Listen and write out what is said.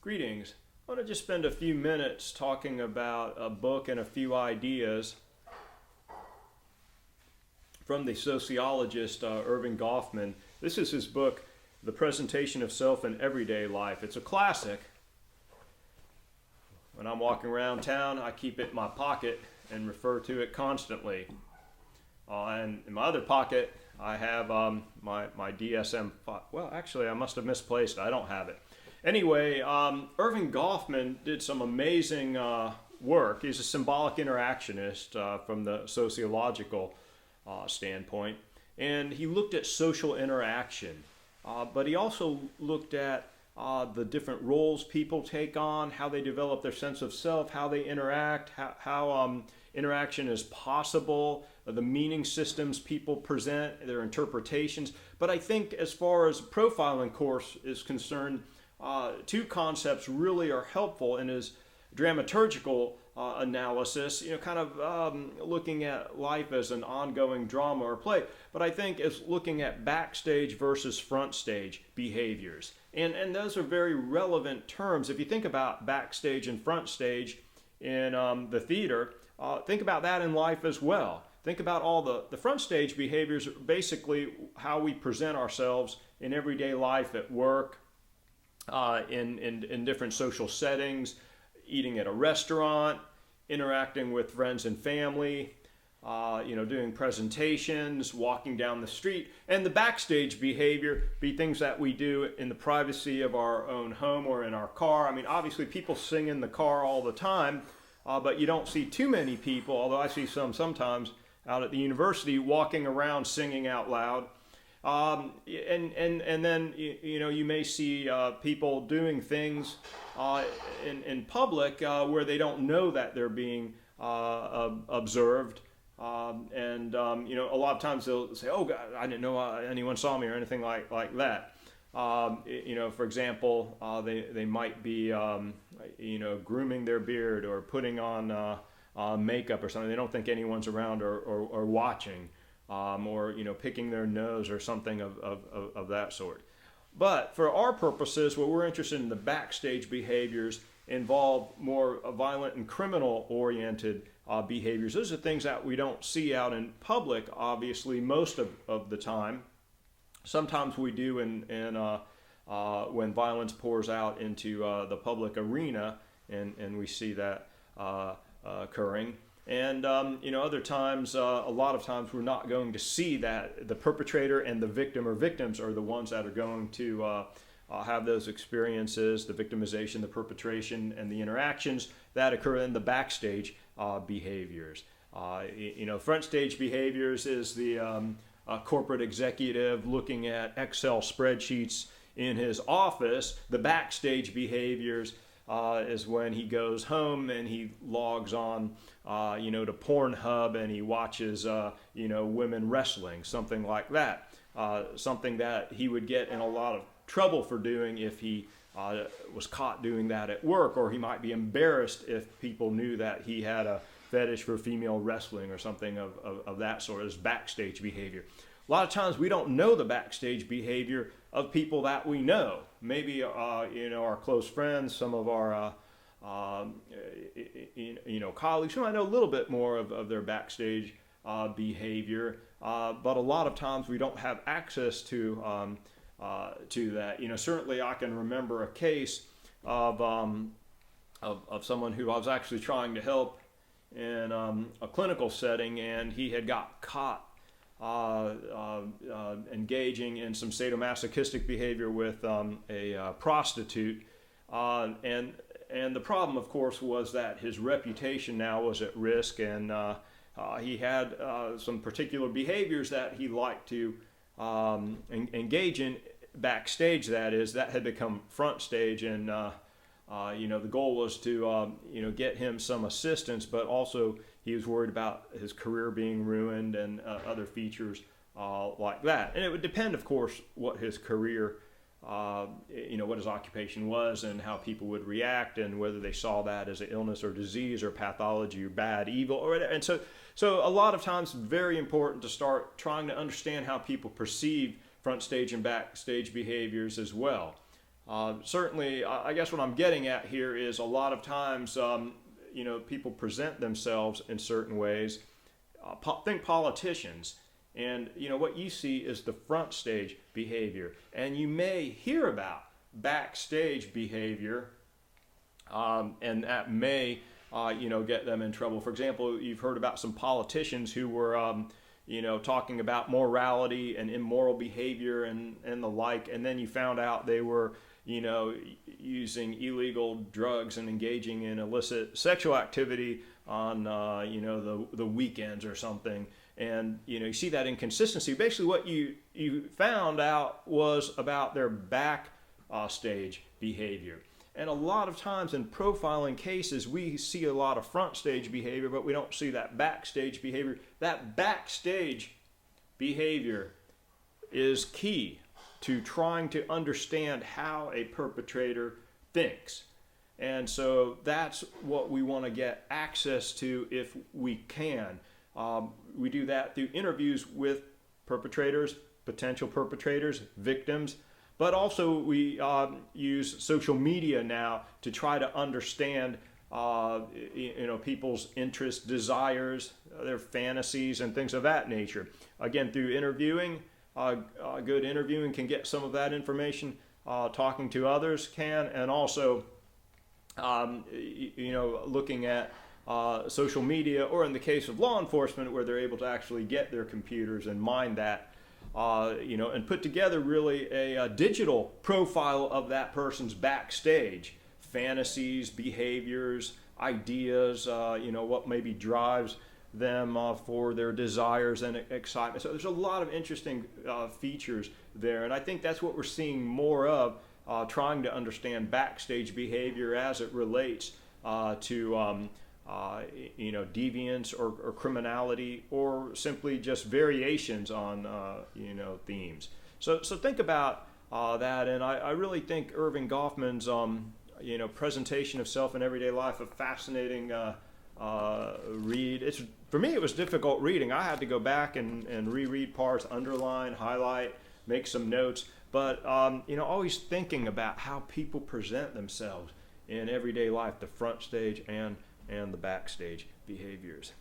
Greetings. I want to just spend a few minutes talking about a book and a few ideas from the sociologist Erving Goffman. This is his book, The Presentation of Self in Everyday Life. It's a classic. When I'm walking around town, I keep it in my pocket and refer to it constantly. And in my other pocket, I have my DSM. Well, actually, I must have misplaced it. I don't have it. Anyway, Erving Goffman did some amazing work. He's a symbolic interactionist from the sociological standpoint. And he looked at social interaction. But he also looked at the different roles people take on, how they develop their sense of self, how they interact, how interaction is possible, the meaning systems people present, their interpretations. But I think as far as profiling course is concerned, two concepts really are helpful in his dramaturgical analysis, kind of looking at life as an ongoing drama or play. But I think it's looking at backstage versus front stage behaviors. And those are very relevant terms. If you think about backstage and front stage in the theater, think about that in life as well. Think about all the front stage behaviors, basically how we present ourselves in everyday life at work, in different social settings, eating at a restaurant, interacting with friends and family, doing presentations, walking down the street. And the backstage behavior be things that we do in the privacy of our own home or in our car. I mean, obviously people sing in the car all the time, but you don't see too many people, although I see some sometimes out at the university walking around singing out loud. And then you may see people doing things in public where they don't know that they're being observed, and a lot of times they'll say, "Oh God, I didn't know anyone saw me" or anything like that. For example, they might be grooming their beard or putting on makeup or something. They don't think anyone's around or watching. Or picking their nose or something of that sort. But for our purposes, what we're interested in, the backstage behaviors involve more violent and criminal-oriented behaviors. Those are things that we don't see out in public, obviously, most of the time. Sometimes we do when violence pours out into the public arena, and we see that occurring. And, other times, a lot of times we're not going to see that. The perpetrator and the victim or victims are the ones that are going to have those experiences, the victimization, the perpetration, and the interactions that occur in the backstage behaviors. Front stage behaviors is the corporate executive looking at Excel spreadsheets in his office. The backstage behaviors is when he goes home and he logs on, to Pornhub and he watches, women wrestling, something like that. Something that he would get in a lot of trouble for doing if he was caught doing that at work, or he might be embarrassed if people knew that he had a fetish for female wrestling or something of that sort as backstage behavior. A lot of times we don't know the backstage behavior of people that we know. Maybe, our close friends, some of our, colleagues who might know a little bit more of their backstage behavior. But a lot of times we don't have access to that. Certainly I can remember a case of someone who I was actually trying to help in a clinical setting, and he had got caught engaging in some sadomasochistic behavior with a prostitute, and the problem, of course, was that his reputation now was at risk, and he had some particular behaviors that he liked to engage in backstage. That had become front stage, and the goal was to get him some assistance, but also he was worried about his career being ruined and other features like that. And it would depend, of course, what his career, what his occupation was and how people would react, and whether they saw that as an illness or disease or pathology or bad, evil, or whatever. And so a lot of times it's very important to start trying to understand how people perceive front stage and backstage behaviors as well. Certainly, I guess what I'm getting at here is a lot of times, people present themselves in certain ways. Think politicians, and what you see is the front stage behavior, and you may hear about backstage behavior, and that may, get them in trouble. For example, you've heard about some politicians who were, talking about morality and immoral behavior and the like, and then you found out they were, using illegal drugs and engaging in illicit sexual activity on, the weekends or something. And, you see that inconsistency. Basically, what you found out was about their backstage behavior. And a lot of times in profiling cases, we see a lot of front stage behavior, but we don't see that backstage behavior. That backstage behavior is key to trying to understand how a perpetrator thinks. And so that's what we want to get access to if we can. We do that through interviews with perpetrators, potential perpetrators, victims, but also we use social media now to try to understand people's interests, desires, their fantasies, and things of that nature. Again, through interviewing, good interviewing can get some of that information. Talking to others can, and also looking at social media, or in the case of law enforcement, where they're able to actually get their computers and mine that, and put together really a digital profile of that person's backstage fantasies, behaviors, ideas, what maybe drives them for their desires and excitement. So there's a lot of interesting features there, and I think that's what we're seeing more of, trying to understand backstage behavior as it relates to deviance or criminality, or simply just variations on themes. So think about that, and I really think Erving Goffman's presentation of self in everyday life a fascinating read. For me, it was difficult reading. I had to go back and reread parts, underline, highlight, make some notes. But always thinking about how people present themselves in everyday life, the front stage and the backstage behaviors.